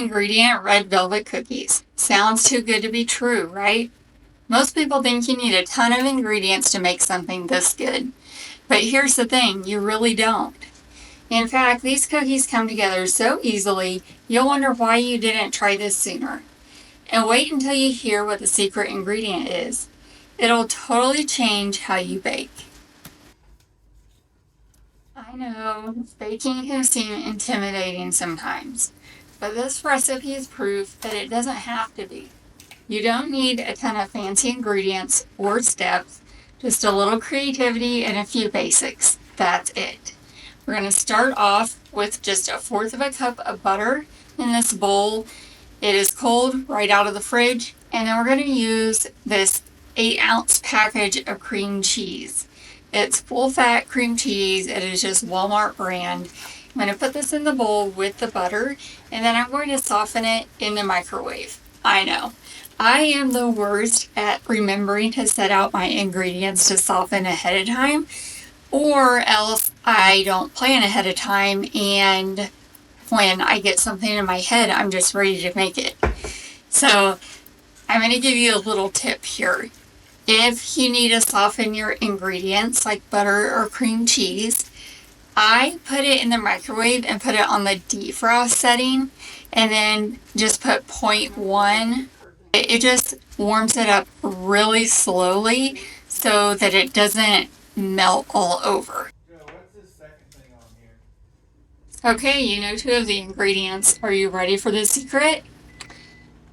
ingredient red velvet cookies. Sounds too good to be true, right? Most people think you need a ton of ingredients to make something this good. But here's the thing, you really don't. In fact, these cookies come together so easily, you'll wonder why you didn't try this sooner. And wait until you hear what the secret ingredient is. It'll totally change how you bake. I know, baking can seem intimidating sometimes, but this recipe is proof that it doesn't have to be. You don't need a ton of fancy ingredients or steps, just a little creativity and a few basics. That's it. We're going to start off with just 1/4 cup of butter in this bowl. It is cold right out of the fridge, and then we're going to use this 8-ounce package of cream cheese. It's full-fat cream cheese. It is just Walmart brand. I'm going to put this in the bowl with the butter, and then I'm going to soften it in the microwave. I know. I am the worst at remembering to set out my ingredients to soften ahead of time, or else I don't plan ahead of time, and when I get something in my head, I'm just ready to make it. So I'm going to give you a little tip here. If you need to soften your ingredients like butter or cream cheese, I put it in the microwave and put it on the defrost setting, and then just put 0.1. It just warms it up really slowly so that it doesn't melt all over. What's this second thing on here? Okay, you know 2 of the ingredients. Are you ready for the secret?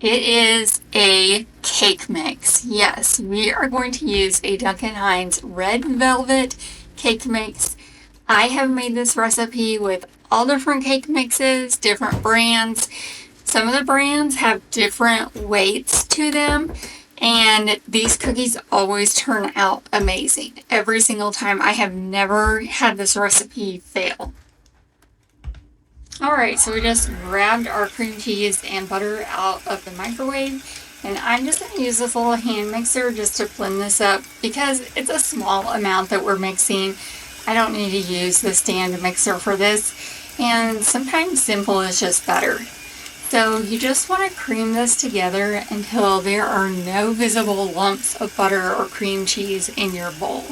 It is a cake mix. Yes, we are going to use a Duncan Hines Red Velvet cake mix. I have made this recipe with all different cake mixes, different brands. Some of the brands have different weights to them, and these cookies always turn out amazing. Every single time. I have never had this recipe fail. Alright, so we just grabbed our cream cheese and butter out of the microwave, and I'm just going to use this little hand mixer just to blend this up because it's a small amount that we're mixing. I don't need to use the stand mixer for this, and sometimes simple is just better. So you just want to cream this together until there are no visible lumps of butter or cream cheese in your bowl.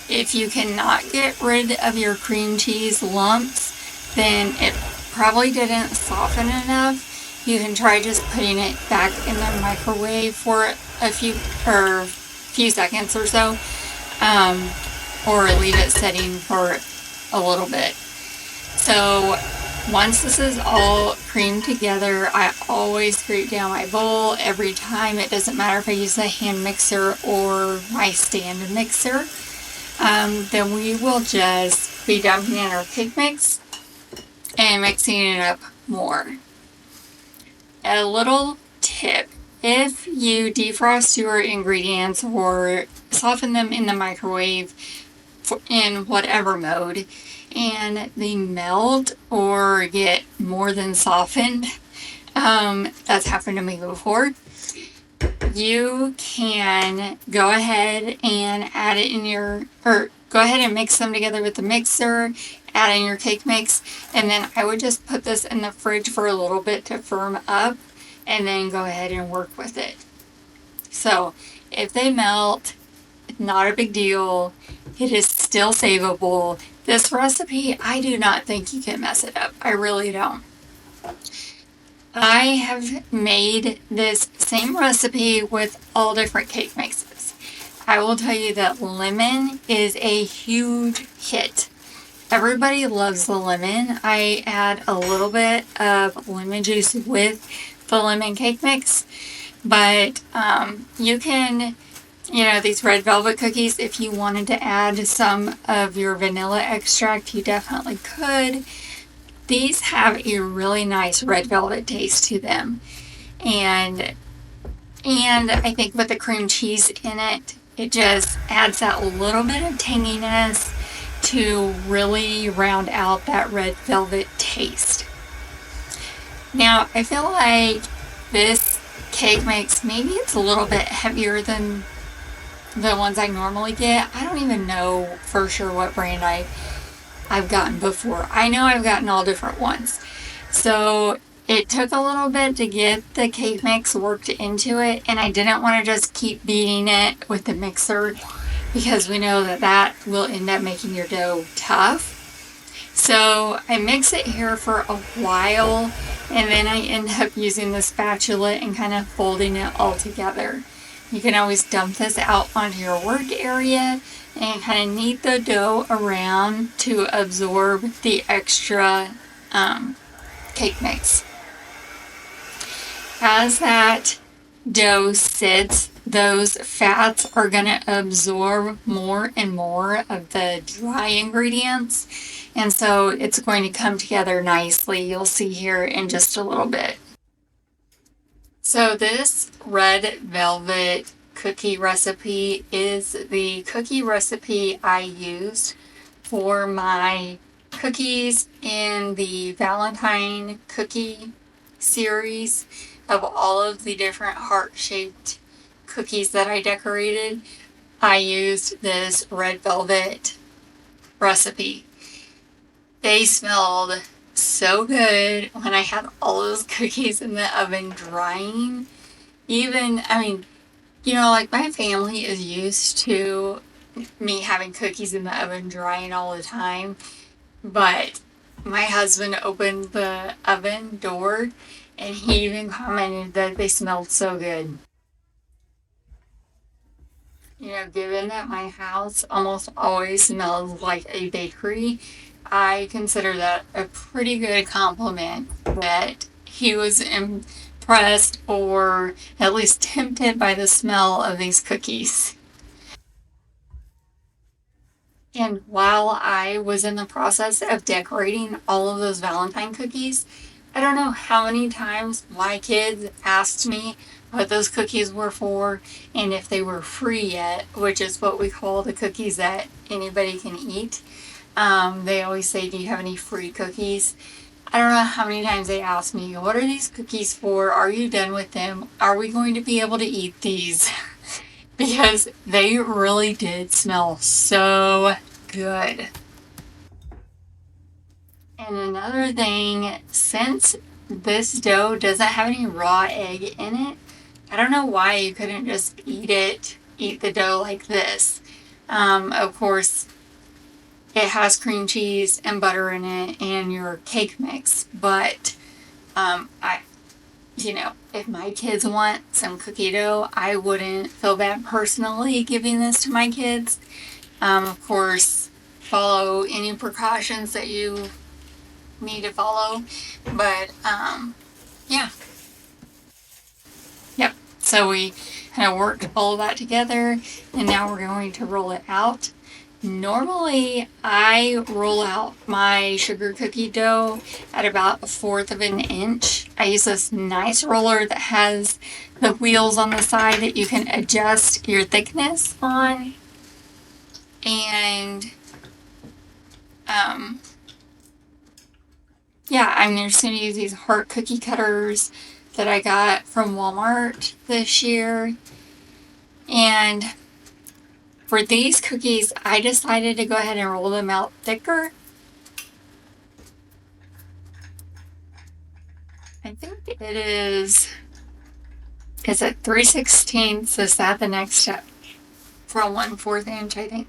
If you cannot get rid of your cream cheese lumps, then it probably didn't soften enough. You can try just putting it back in the microwave for a few seconds or so, or leave it setting for a little bit. So once this is all creamed together, I always scrape down my bowl every time. It doesn't matter if I use the hand mixer or my stand mixer. Then we will just be dumping in our cake mix and mixing it up more. A little tip: if you defrost your ingredients or soften them in the microwave in whatever mode, and they melt or get more than softened, that's happened to me before, you can go ahead and add it in your, or go ahead and mix them together with the mixer, add in your cake mix, and then I would just put this in the fridge for a little bit to firm up, and then go ahead and work with it. So if they melt, not a big deal. It is still savable. This recipe, I do not think you can mess it up. I really don't. I have made this same recipe with all different cake mixes. I will tell you that lemon is a huge hit. Everybody loves the lemon. I add a little bit of lemon juice with the lemon cake mix, but you can, these red velvet cookies, if you wanted to add some of your vanilla extract, you definitely could. These have a really nice red velvet taste to them. And I think with the cream cheese in it, it just adds that little bit of tanginess to really round out that red velvet taste. Now, I feel like this cake mix, maybe it's a little bit heavier than the ones I normally get. I don't even know for sure what brand I've gotten before. I know I've gotten all different ones. So it took a little bit to get the cake mix worked into it, and I didn't want to just keep beating it with the mixer because we know that that will end up making your dough tough. So I mix it here for a while, and then I end up using the spatula and kind of folding it all together. You can always dump this out onto your work area and kind of knead the dough around to absorb the extra cake mix. As that dough sits, those fats are going to absorb more and more of the dry ingredients, and so it's going to come together nicely. You'll see here in just a little bit. So this red velvet cookie recipe is the cookie recipe I used for my cookies in the Valentine cookie series of all of the different heart-shaped cookies that I decorated. I used this red velvet recipe. They smelled so good when I had all those cookies in the oven drying. Even, like my family is used to me having cookies in the oven drying all the time, but my husband opened the oven door and he even commented that they smelled so good. Given that my house almost always smells like a bakery, I consider that a pretty good compliment that he was impressed or at least tempted by the smell of these cookies. And while I was in the process of decorating all of those Valentine cookies, I don't know how many times my kids asked me what those cookies were for and if they were free yet, which is what we call the cookies that anybody can eat. They always say, do you have any free cookies? I don't know how many times they ask me, what are these cookies for? Are you done with them? Are we going to be able to eat these? Because they really did smell so good. And another thing, since this dough doesn't have any raw egg in it, I don't know why you couldn't just eat the dough like this. Of course, it has cream cheese and butter in it and your cake mix, but if my kids want some cookie dough, I wouldn't feel bad personally giving this to my kids. Of course, follow any precautions that you need to follow, but yeah. Yep, so we kind of worked all of that together, and now we're going to roll it out. Normally, I roll out my sugar cookie dough at about 1/4 of an inch. I use this nice roller that has the wheels on the side that you can adjust your thickness on. And I'm just going to use these heart cookie cutters that I got from Walmart this year. And for these cookies, I decided to go ahead and roll them out thicker. I think it is it 3/16? Is that the next step? From 1/4 inch, I think.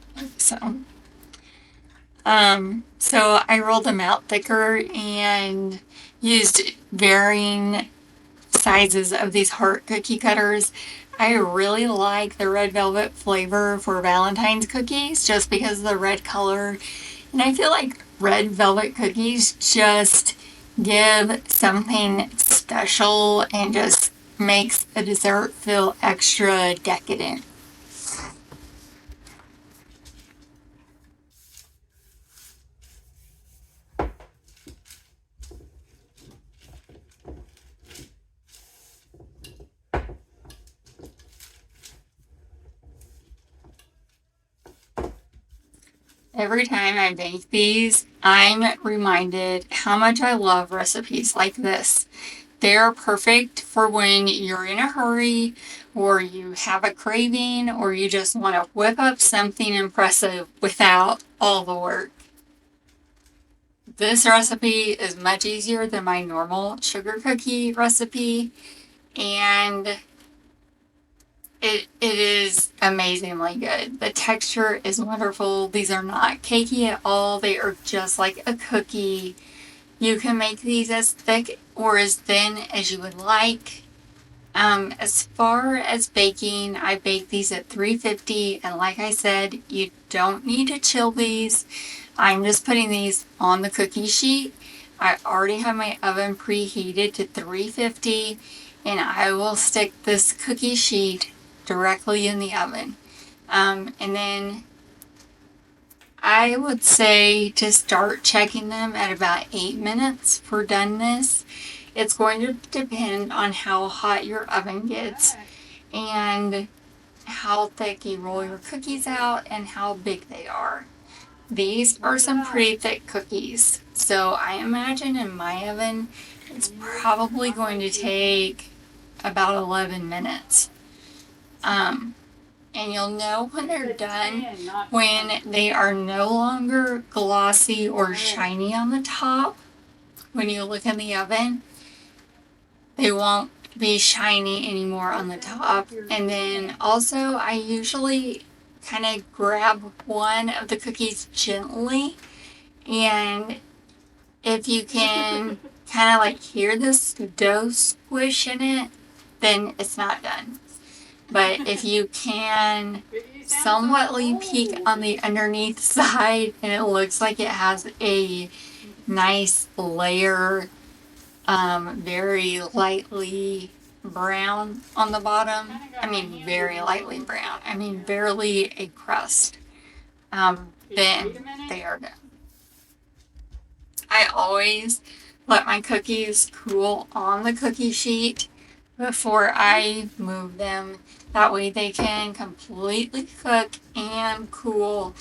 So I rolled them out thicker and used varying sizes of these heart cookie cutters. I really like the red velvet flavor for Valentine's cookies just because of the red color. And I feel like red velvet cookies just give something special and just makes a dessert feel extra decadent. Every time I make these, I'm reminded how much I love recipes like this. They're perfect for when you're in a hurry, or you have a craving, or you just want to whip up something impressive without all the work. This recipe is much easier than my normal sugar cookie recipe, and it is amazingly good. The texture is wonderful. These are not cakey at all. They are just like a cookie. You can make these as thick or as thin as you would like. As far as baking, I bake these at 350, and like I said, you don't need to chill these. I'm just putting these on the cookie sheet. I already have my oven preheated to 350, and I will stick this cookie sheet directly in the oven. And then I would say to start checking them at about 8 minutes for doneness. It's going to depend on how hot your oven gets and how thick you roll your cookies out and how big they are. These are some pretty thick cookies, so I imagine in my oven it's probably going to take about 11 minutes. And you'll know when they're done when they are no longer glossy or shiny on the top. When you look in the oven, they won't be shiny anymore on the top. And then also I usually kind of grab one of the cookies gently, and if you can kind of like hear this dough squish in it, then it's not done. But if you can somewhatly peek on the underneath side and it looks like it has a nice layer, very lightly brown on the bottom. I mean, very lightly brown. I mean, barely a crust. Then they are done. I always let my cookies cool on the cookie sheet before I move them. That way they can completely cook and cool.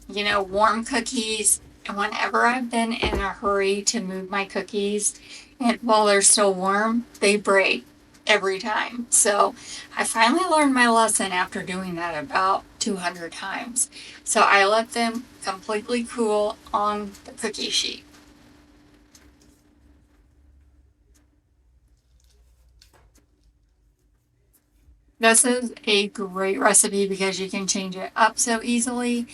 You know, warm cookies, whenever I've been in a hurry to move my cookies, and while they're still warm, they break every time. So I finally learned my lesson after doing that about 200 times. So I let them completely cool on the cookie sheet. This is a great recipe because you can change it up so easily.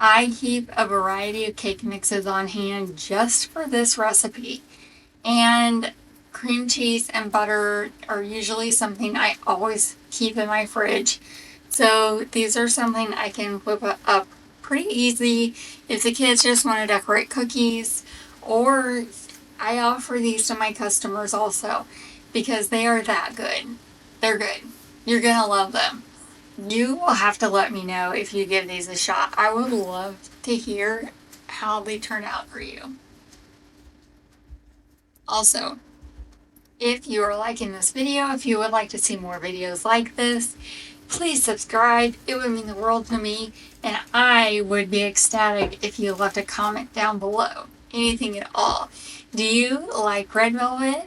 I keep a variety of cake mixes on hand just for this recipe. And cream cheese and butter are usually something I always keep in my fridge. So these are something I can whip up pretty easy if the kids just want to decorate cookies, or I offer these to my customers also because they are that good. They're good. You're gonna love them. You will have to let me know if you give these a shot. I would love to hear how they turn out for you. Also, if you are liking this video, if you would like to see more videos like this, please subscribe. It would mean the world to me, and I would be ecstatic if you left a comment down below. Anything at all. Do you like red velvet?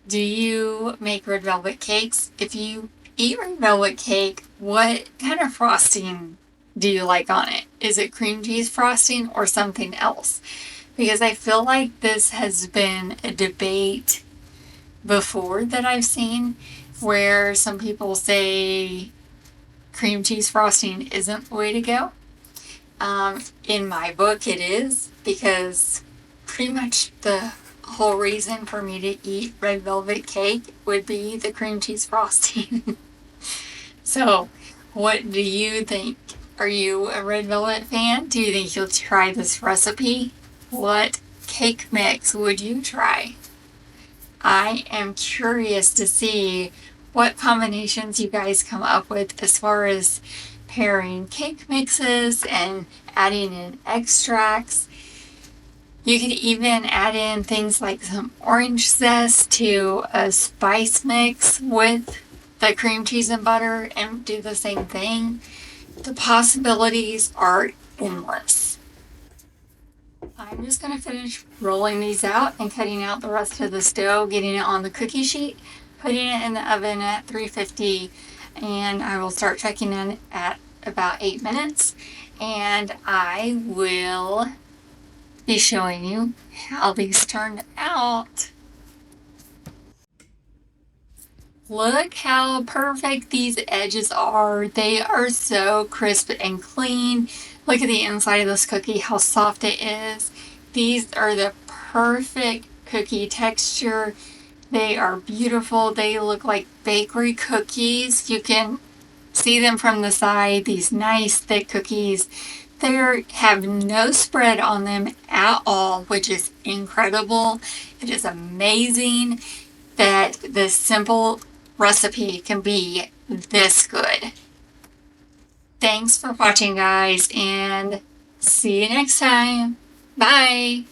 Do you make red velvet cakes? If you eat red velvet cake, what kind of frosting do you like on it? Is it cream cheese frosting or something else? Because I feel like this has been a debate before that I've seen where some people say cream cheese frosting isn't the way to go. In my book, it is, because pretty much the whole reason for me to eat red velvet cake would be the cream cheese frosting. So, what do you think? Are you a red velvet fan? Do you think you'll try this recipe? What cake mix would you try? I am curious to see what combinations you guys come up with as far as pairing cake mixes and adding in extracts. You could even add in things like some orange zest to a spice mix with the cream cheese and butter and do the same thing. The possibilities are endless. I'm just going to finish rolling these out and cutting out the rest of the dough, getting it on the cookie sheet, putting it in the oven at 350, and I will start checking in at about 8 minutes, and I will be showing you how these turned out. Look how perfect these edges are. They are so crisp and clean. Look at the inside of this cookie, how soft it is. These are the perfect cookie texture. They are beautiful. They look like bakery cookies. You can see them from the side, these nice thick cookies. They have no spread on them at all, which is incredible. It is amazing that this simple recipe can be this good. Thanks for watching, guys, and see you next time. Bye.